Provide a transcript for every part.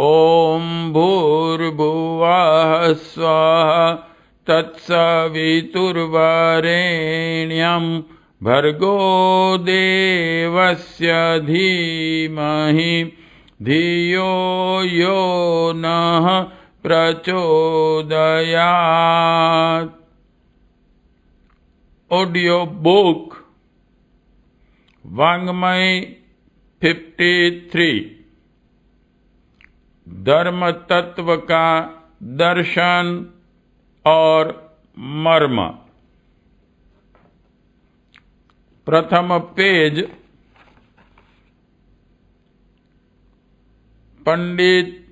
ॐ भूर्भुवः स्वः तत्सवितुर्वरेण्यं भर्गो देवस्य धीमहि धियो यो नः प्रचोदयात्। ऑडियो बुक वाङ्मय 53 धर्म तत्व का दर्शन और मर्म। प्रथम पेज पंडित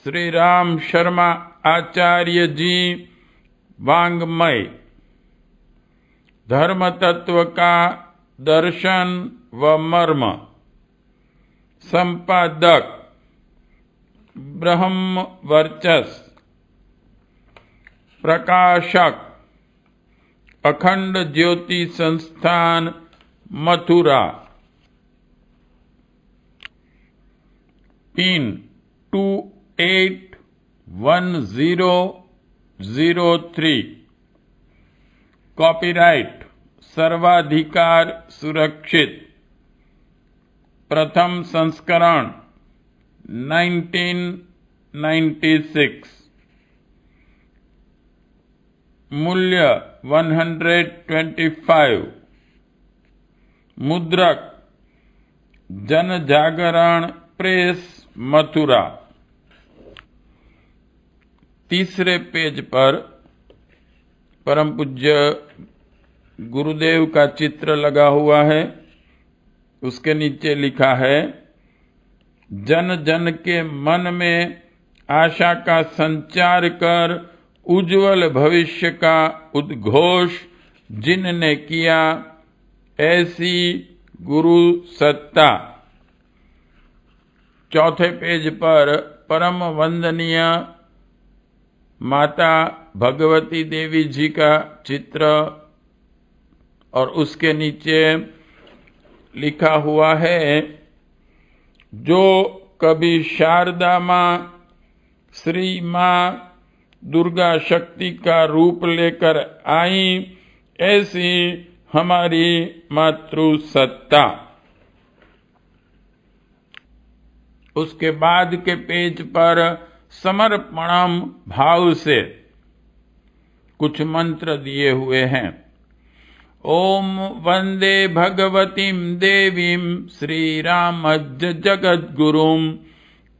श्री राम शर्मा आचार्य जी वाङ्मय धर्म तत्व का दर्शन व मर्म। संपादक ब्रह्म वर्चस। प्रकाशक अखंड ज्योति संस्थान मथुरा। पिन 281003। कॉपीराइट सर्वाधिकार सुरक्षित। प्रथम संस्करण 1996। मूल्य 125। मुद्रक जन जागरण प्रेस मथुरा। तीसरे पेज पर परम पूज्य गुरुदेव का चित्र लगा हुआ है। उसके नीचे लिखा है, जन जन के मन में आशा का संचार कर उज्जवल भविष्य का उद्घोष जिनने किया, ऐसी गुरु सत्ता। चौथे पेज पर परम वंदनीय माता भगवती देवी जी का चित्र और उसके नीचे लिखा हुआ है, जो कभी शारदा माँ श्री माँ दुर्गा शक्ति का रूप लेकर आई, ऐसी हमारी मातृ सत्ता। उसके बाद के पेज पर समर्पणम भाव से कुछ मंत्र दिए हुए हैं। ओम वंदे भगवतीं देवीं श्रीरामज्ज जगद्गुरुं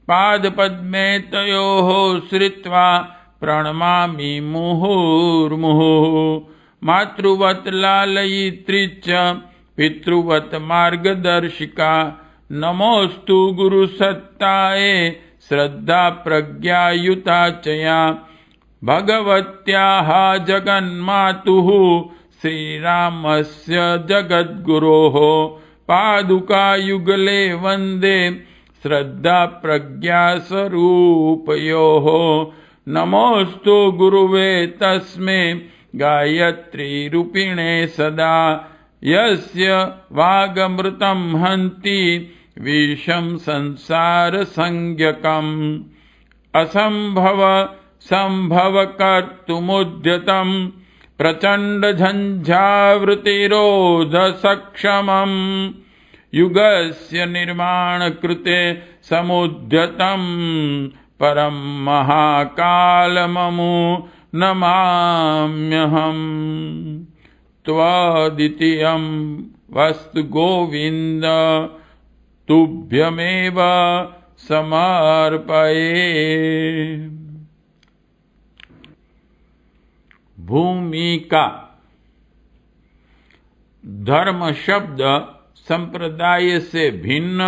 पादपद्मे तयोः श्रित्वा प्रणमामि मुहुर्मुहुः। मातृवत् लालयित्री च पितृवत् मार्गदर्शिका, नमोस्तु गुरुसत्ताये श्रद्धा प्रज्ञायुता चया। भगवत्याः जगन्मातुः श्रीरामस्य जगद्गुरोः पादुकायुगले वन्दे श्रद्धा प्रज्ञा स्वरूपयोः। नमोस्तु गुरुवे तस्मै गायत्री रूपिणे सदा, यस्य वागमृतं हन्ति विषं संसार संज्ञकम्। असंभव संभव कर्तुमुद्यतं प्रचंड झंझावृतिरोध सक्षमम्। युगस्य निर्माण कृते समुद्यतं परम महाकालममु नमाम्यहम्। त्वद्वितीयं वस्तु गोविंद तुभ्यमेव समर्पये। भूमिका। धर्म शब्द संप्रदाय से भिन्न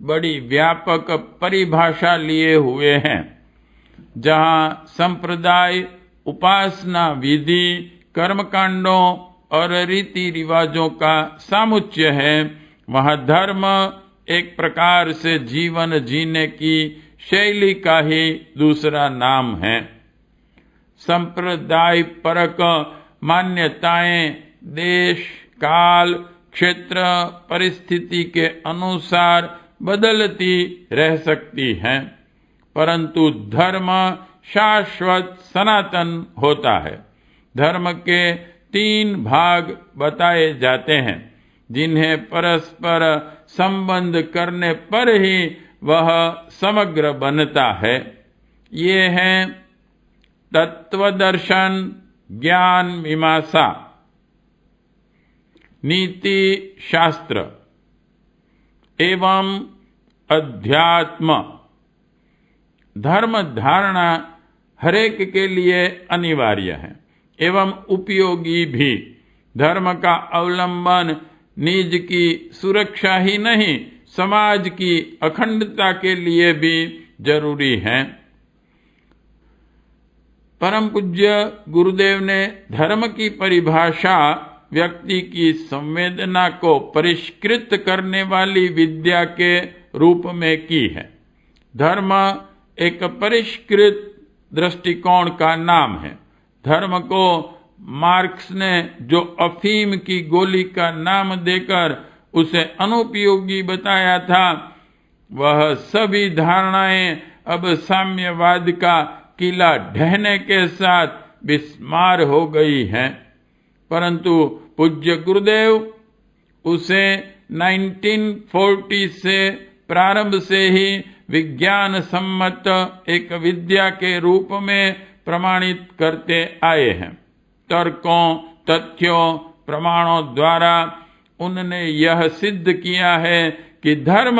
बड़ी व्यापक परिभाषा लिए हुए हैं। जहाँ संप्रदाय उपासना विधि, कर्मकांडों और रीति रिवाजों का सामुच्य है, वहाँ धर्म एक प्रकार से जीवन जीने की शैली का ही दूसरा नाम है। संप्रदाय परक मान्यताएं देश, काल, क्षेत्र, परिस्थिति के अनुसार बदलती रह सकती हैं। परंतु धर्म शाश्वत सनातन होता है। धर्म के 3 भाग बताए जाते हैं, जिन्हें परस्पर संबंध करने पर ही वह समग्र बनता है। ये हैं तत्वदर्शन, ज्ञान मीमांसा, नीति शास्त्र एवं अध्यात्म। धर्म धारणा हरेक के लिए अनिवार्य है एवं उपयोगी भी। धर्म का अवलंबन निज की सुरक्षा ही नहीं, समाज की अखंडता के लिए भी जरूरी है। परम पूज्य गुरुदेव ने धर्म की परिभाषा व्यक्ति की संवेदना को परिष्कृत करने वाली विद्या के रूप में की है। धर्म एक परिष्कृत दृष्टिकोण का नाम है। धर्म को मार्क्स ने जो अफीम की गोली का नाम देकर उसे अनुपयोगी बताया था, वह सभी धारणाएं अब साम्यवाद का किला ढहने के साथ बिस्मार हो गई हैं। परंतु पूज्य गुरुदेव उसे 1940 से प्रारंभ से ही विज्ञान सम्मत एक विद्या के रूप में प्रमाणित करते आए हैं। तर्कों, तथ्यों, प्रमाणों द्वारा उन्होंने यह सिद्ध किया है कि धर्म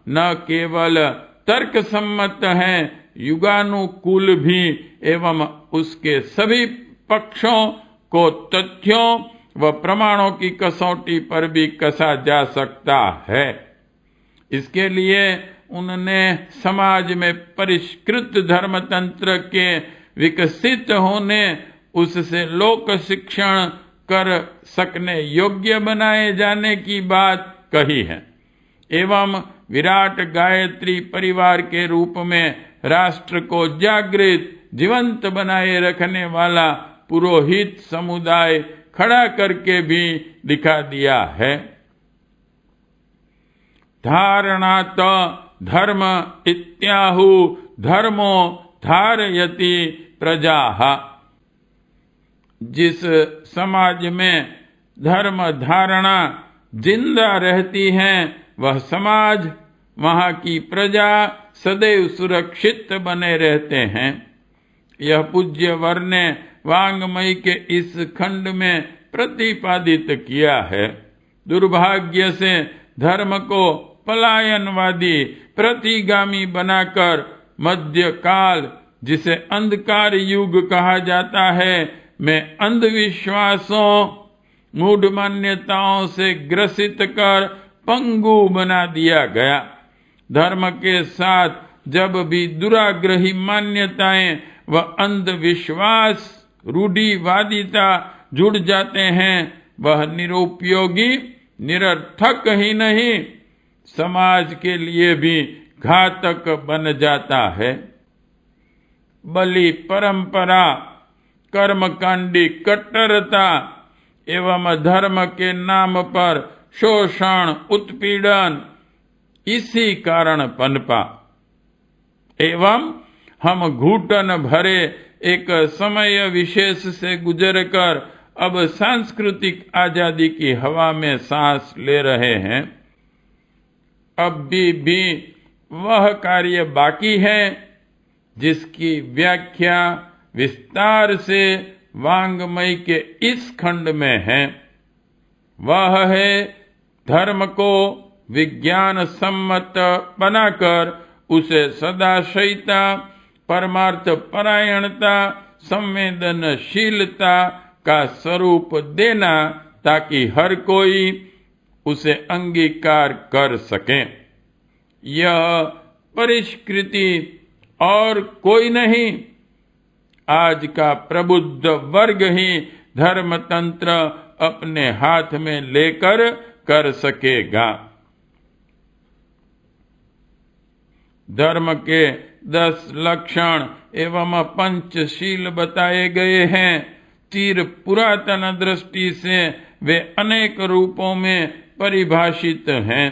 न केवल तर्क सम्मत है, युगानुकूल भी एवं उसके सभी पक्षों को तथ्यों व प्रमाणों की कसौटी पर भी कसा जा सकता है। इसके लिए उन्होंने समाज में परिष्कृत धर्मतंत्र के विकसित होने, उससे लोक शिक्षण कर सकने योग्य बनाए जाने की बात कही है एवं विराट गायत्री परिवार के रूप में राष्ट्र को जागृत जीवंत बनाए रखने वाला पुरोहित समुदाय खड़ा करके भी दिखा दिया है। धारणात धर्म इत्याहु धर्मो धारयति प्रजाः। जिस समाज में धर्म धारणा जिंदा रहती है, वह समाज, वहां की प्रजा सदैव सुरक्षित बने रहते हैं। यह पूज्य वर ने वांग्मयी के इस खंड में प्रतिपादित किया है। दुर्भाग्य से धर्म को पलायनवादी प्रतिगामी बनाकर मध्यकाल, जिसे अंधकार युग कहा जाता है, में अंधविश्वासों, मूढ़ मान्यताओं से ग्रसित कर पंगु बना दिया गया। धर्म के साथ जब भी दुराग्रही मान्यताएं व अंधविश्वास, रूढ़िवादिता जुड़ जाते हैं, वह निरुपयोगी, निरर्थक ही नहीं, समाज के लिए भी घातक बन जाता है। बलि परंपरा, कर्मकांडी कट्टरता एवं धर्म के नाम पर शोषण, उत्पीड़न इसी कारण पनपा एवं हम घुटन भरे एक समय विशेष से गुजरकर अब सांस्कृतिक आजादी की हवा में सांस ले रहे हैं। अब भी वह कार्य बाकी है जिसकी व्याख्या विस्तार से वांग्मयी के इस खंड में है। वह है धर्म को विज्ञान सम्मत बनाकर उसे सदाशयिता, परमार्थ परायणता, संवेदनशीलता का स्वरूप देना, ताकि हर कोई उसे अंगीकार कर सके। यह परिष्कृति और कोई नहीं, आज का प्रबुद्ध वर्ग ही धर्मतंत्र अपने हाथ में लेकर कर सकेगा। धर्म के 10 लक्षण एवं पंचशील बताए गए हैं। चिर पुरातन दृष्टि से वे अनेक रूपों में परिभाषित हैं,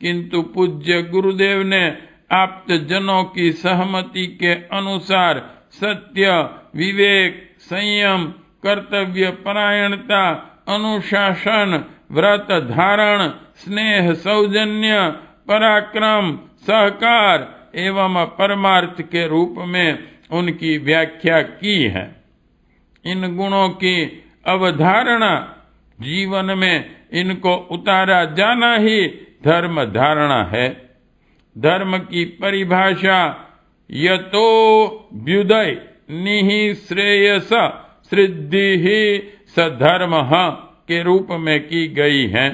किंतु पूज्य गुरुदेव ने आप्तजनों की सहमति के अनुसार सत्य, विवेक, संयम, कर्तव्य परायणता, अनुशासन, व्रत धारण, स्नेह, सौजन्य, पराक्रम, सहकार एवं परमार्थ के रूप में उनकी व्याख्या की है। इन गुणों की अवधारणा जीवन में इनको उतारा जाना ही धर्म धारणा है। धर्म की परिभाषा यतो व्युदय निहि श्रेयस सिद्धि ही सधर्मः के रूप में की गई है।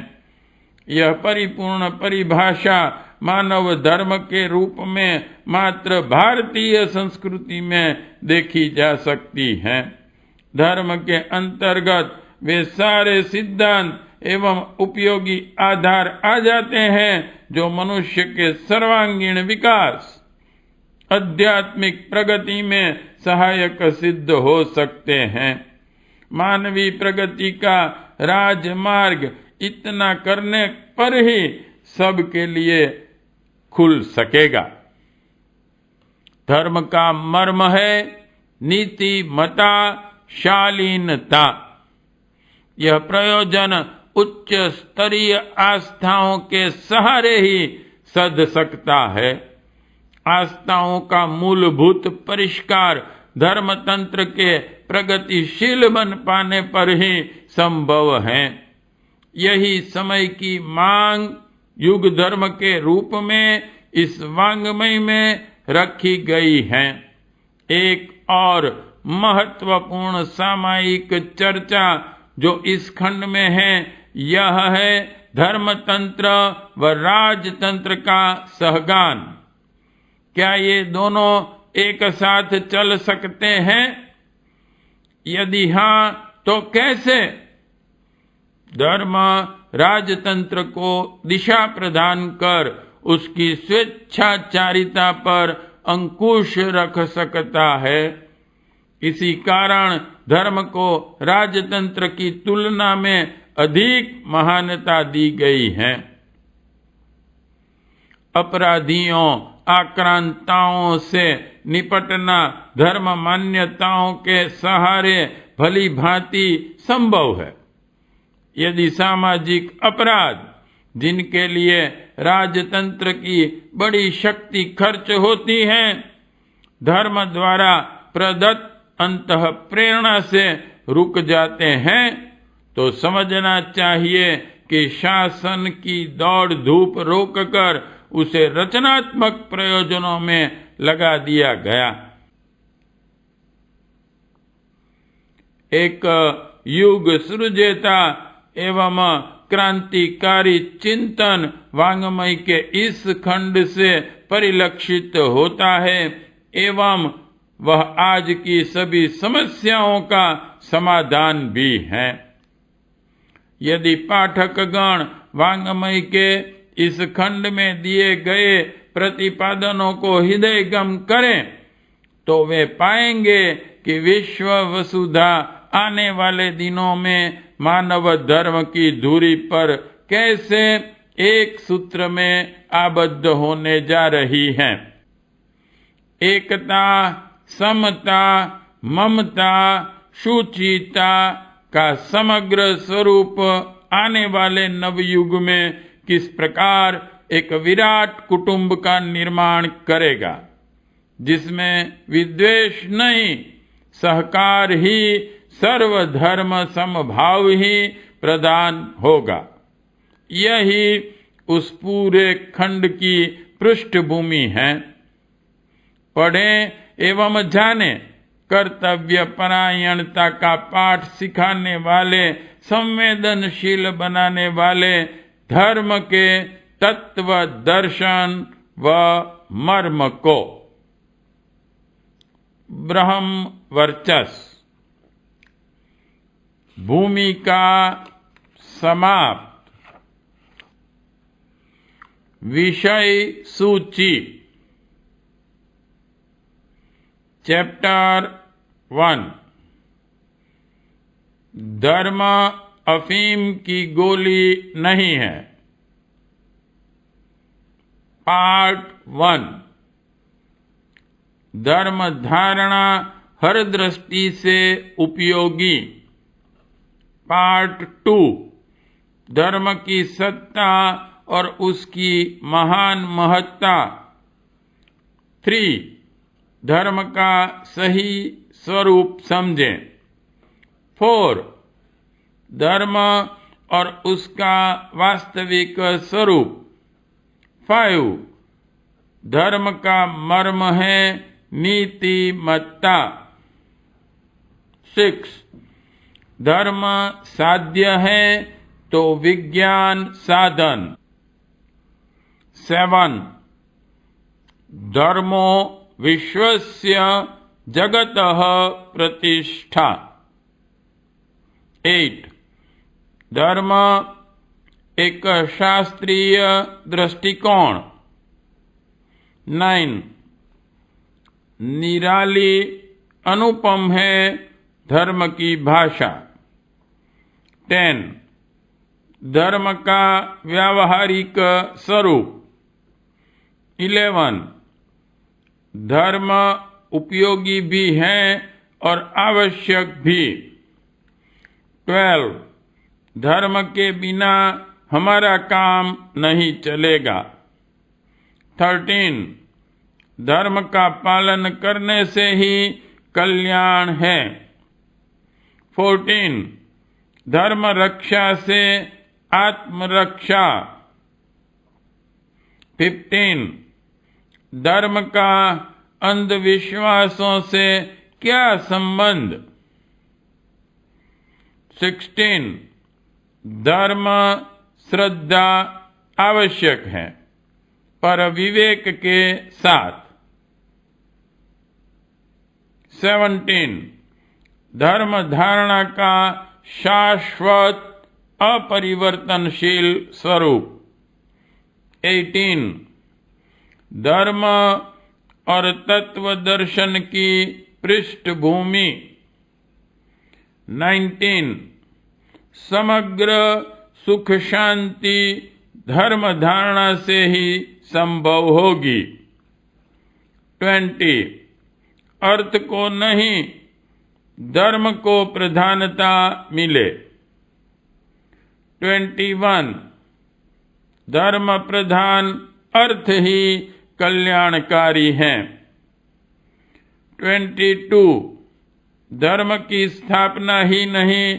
यह परिपूर्ण परिभाषा मानव धर्म के रूप में मात्र भारतीय संस्कृति में देखी जा सकती है। धर्म के अंतर्गत वे सारे सिद्धांत एवं उपयोगी आधार आ जाते हैं जो मनुष्य के सर्वांगीण विकास, आध्यात्मिक प्रगति में सहायक सिद्ध हो सकते हैं। मानवीय प्रगति का राजमार्ग इतना करने पर ही सबके लिए खुल सकेगा। धर्म का मर्म है नीतिमता, शालीनता। यह प्रयोजन उच्च स्तरीय आस्थाओं के सहारे ही सध सकता है। आस्थाओं का मूलभूत परिष्कार धर्मतंत्र के प्रगतिशील बन पाने पर ही संभव है। यही समय की मांग युग धर्म के रूप में इस वाङ्मय में रखी गई है। एक और महत्वपूर्ण सामायिक चर्चा जो इस खंड में है यह है धर्मतंत्र व राजतंत्र का सहगान। क्या ये दोनों एक साथ चल सकते हैं? यदि हां तो कैसे? धर्म राजतंत्र को दिशा प्रदान कर उसकी स्वेच्छाचारिता पर अंकुश रख सकता है। इसी कारण धर्म को राजतंत्र की तुलना में अधिक महानता दी गई है। अपराधियों, आक्रांताओं से निपटना धर्म मान्यताओं के सहारे भली भांति संभव है। यदि सामाजिक अपराध जिनके लिए राजतंत्र की बड़ी शक्ति खर्च होती है धर्म द्वारा प्रदत्त अंतः प्रेरणा से रुक जाते हैं तो समझना चाहिए कि शासन की दौड़ धूप रोककर उसे रचनात्मक प्रयोजनों में लगा दिया गया। एक युग सृजेता एवं क्रांतिकारी चिंतन वाङ्मय के इस खंड से परिलक्षित होता है एवं वह आज की सभी समस्याओं का समाधान भी है। यदि पाठकगण वाङ्मय के इस खंड में दिए गए प्रतिपादनों को हृदयगम करें तो वे पाएंगे कि विश्व वसुधा आने वाले दिनों में मानव धर्म की धुरी पर कैसे एक सूत्र में आबद्ध होने जा रही है। एकता, समता, ममता, शुचिता का समग्र स्वरूप आने वाले नवयुग में किस प्रकार एक विराट कुटुंब का निर्माण करेगा जिसमें विद्वेष नहीं, सहकार ही, सर्वधर्म समभाव ही प्रदान होगा। यही उस पूरे खंड की पृष्ठभूमि है। पढ़ें एवं जाने कर्तव्य परायणता का पाठ सिखाने वाले, संवेदनशील बनाने वाले धर्म के तत्व दर्शन व मर्म को। ब्रह्म वर्चस्व। भूमिका समाप्त। विषय सूची। चैप्टर 1। धर्म अफीम की गोली नहीं है। पार्ट 1। धर्म धारणा हर दृष्टि से उपयोगी। पार्ट 2, धर्म की सत्ता और उसकी महान महत्ता। 3, धर्म का सही स्वरूप समझें। 4, धर्म और उसका वास्तविक स्वरूप। 5, धर्म का मर्म है नीतिमत्ता। 6, धर्म साध्य है तो विज्ञान साधन। 7, धर्मो विश्वस्य जगतः प्रतिष्ठा। 8, धर्म एक शास्त्रीय दृष्टिकोण। 9, निराली अनुपम है धर्म की भाषा। 10, धर्म का व्यावहारिक स्वरूप। 11, धर्म उपयोगी भी है और आवश्यक भी। 12, धर्म के बिना हमारा काम नहीं चलेगा। 13, धर्म का पालन करने से ही कल्याण है। 14, धर्म रक्षा से आत्मरक्षा। 15, धर्म का अंधविश्वासों से क्या संबंध। 16, धर्म श्रद्धा आवश्यक है पर विवेक के साथ। 17, धर्म धारणा का शाश्वत अपरिवर्तनशील स्वरूप। 18, धर्म और तत्व दर्शन की पृष्ठभूमि। 19, समग्र सुख शांति धर्म धारणा से ही संभव होगी। 20, अर्थ को नहीं धर्म को प्रधानता मिले। 21, धर्म प्रधान अर्थ ही कल्याणकारी है। 22, धर्म की स्थापना ही नहीं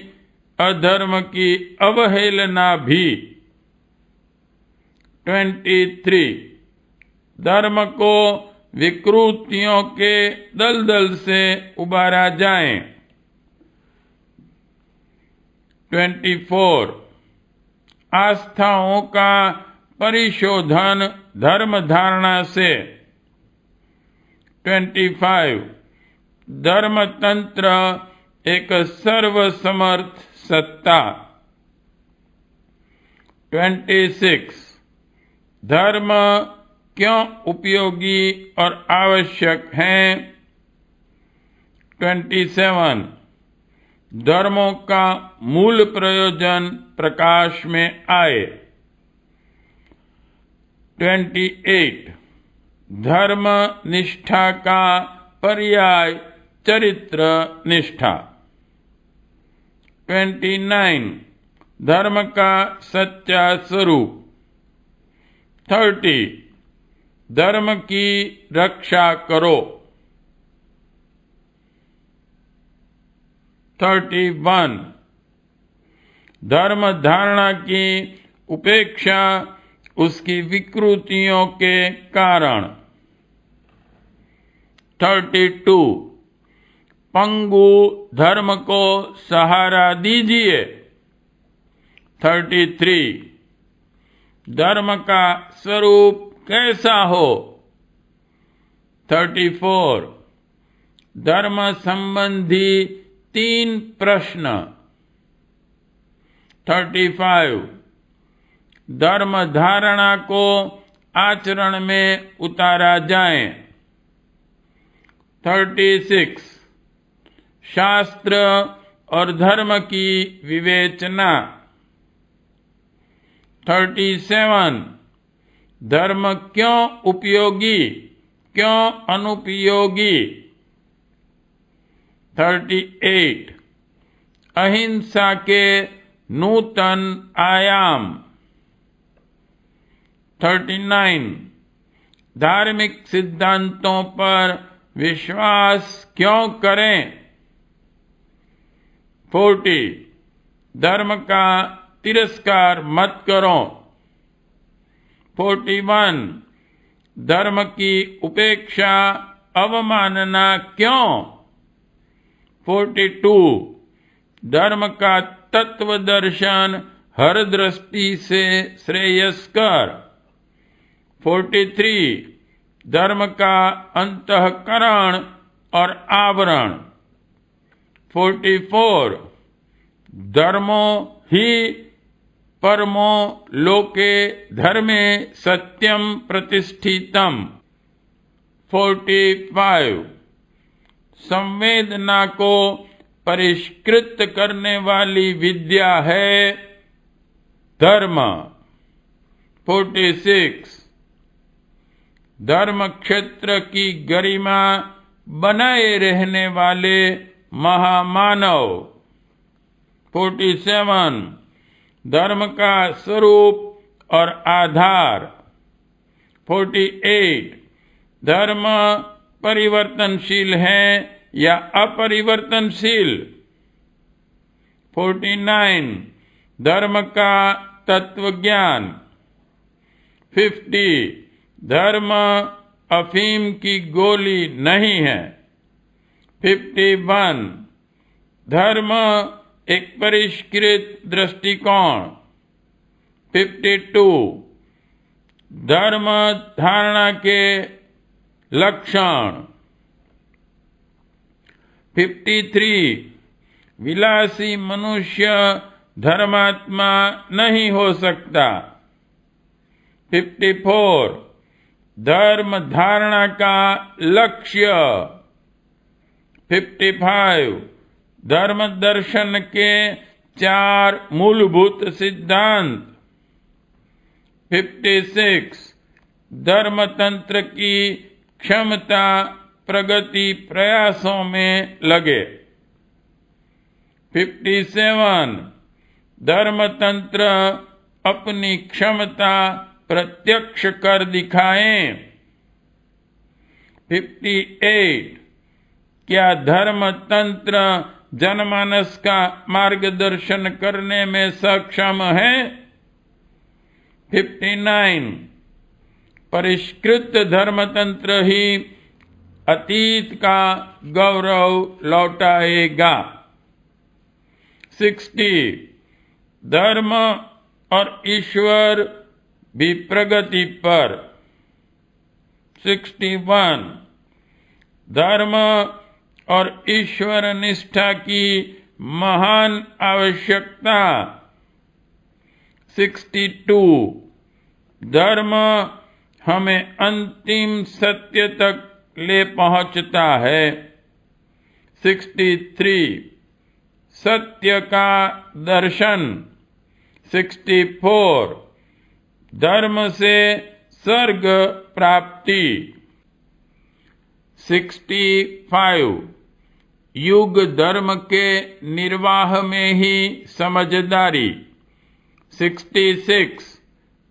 अधर्म की अवहेलना भी। 23, धर्म को विकृतियों के दलदल से उबारा जाए। 24, आस्थाओं का परिशोधन धर्म धारणा से। 25, धर्म तंत्र एक सर्वसमर्थ सत्ता। 26, धर्म क्यों उपयोगी और आवश्यक है। 27, धर्मों का मूल प्रयोजन प्रकाश में आए। 28, धर्म निष्ठा का पर्याय चरित्र निष्ठा। 29, धर्म का सच्चा स्वरूप। 30, धर्म की रक्षा करो। 31, धर्म धारणा की उपेक्षा उसकी विकृतियों के कारण। 32, पंगु धर्म को सहारा दीजिए। 33, धर्म का स्वरूप कैसा हो। 34, धर्म संबंधी 3 प्रश्न। 35, धर्म धारणा को आचरण में उतारा जाए। 36, शास्त्र और धर्म की विवेचना। 37, धर्म क्यों उपयोगी क्यों अनुपयोगी? 38 अहिंसा के नूतन आयाम। 39 धार्मिक सिद्धांतों पर विश्वास क्यों करें? 40 धर्म का तिरस्कार मत करो। 41 धर्म की उपेक्षा अवमानना क्यों? 42 धर्म का तत्व दर्शन हर दृष्टि से श्रेयस्कर। 43 धर्म का अंतःकरण और आवरण। 44 धर्मो ही परमो लोके धर्मे सत्यम प्रतिष्ठितम। 45 संवेदना को परिष्कृत करने वाली विद्या है धर्म। 46 धर्म क्षेत्र की गरिमा बनाए रहने वाले महामानव। 47 धर्म का स्वरूप और आधार। 48 धर्म परिवर्तनशील है या अपरिवर्तनशील। 49 धर्म का तत्व ज्ञान। 50 धर्म अफीम की गोली नहीं है। 51 धर्म एक परिष्कृत दृष्टिकोण। 52 धर्म धारणा के लक्षण। 53 विलासी मनुष्य धर्मात्मा नहीं हो सकता। 54 धर्म धारणा का लक्ष्य। 55 धर्म दर्शन के 4 मूलभूत सिद्धांत। 56 धर्म तंत्र की क्षमता प्रगति प्रयासों में लगे। 57 धर्म तंत्र अपनी क्षमता प्रत्यक्ष कर दिखाएं। 58 क्या धर्म तंत्र जनमानस का मार्गदर्शन करने में सक्षम है? 59 परिष्कृत धर्मतंत्र ही अतीत का गौरव लौटाएगा। 60 धर्म और ईश्वर भी प्रगति पर। 61 धर्म और ईश्वर निष्ठा की महान आवश्यकता। 62 धर्म हमें अंतिम सत्य तक ले पहुंचता है। 63 सत्य का दर्शन। 64 धर्म से स्वर्ग प्राप्ति। 65 युग धर्म के निर्वाह में ही समझदारी। 66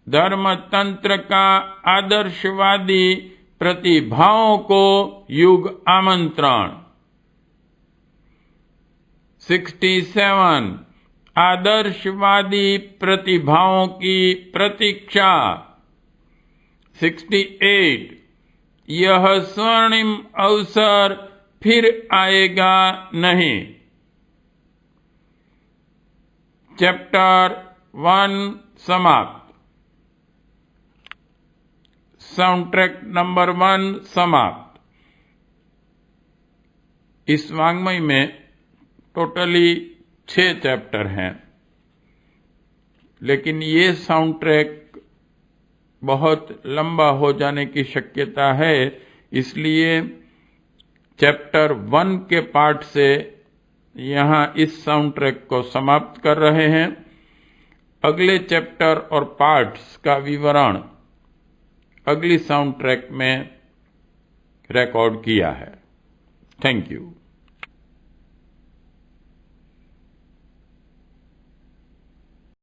धर्म तंत्र का आदर्शवादी प्रतिभाओं को युग आमंत्रण। 67 आदर्शवादी प्रतिभाओं की प्रतीक्षा। 68 यह स्वर्णिम अवसर फिर आएगा नहीं। चैप्टर 1 समाप्त। साउंड ट्रैक नंबर 1 समाप्त। इस वाङ्मय में टोटली 6 चैप्टर हैं, लेकिन ये साउंड ट्रैक बहुत लंबा हो जाने की शक्यता है, इसलिए चैप्टर 1 के पार्ट से यहाँ इस साउंड ट्रैक को समाप्त कर रहे हैं। अगले चैप्टर और पार्ट्स का विवरण अगली साउंड ट्रैक में रिकॉर्ड किया है। Thank you.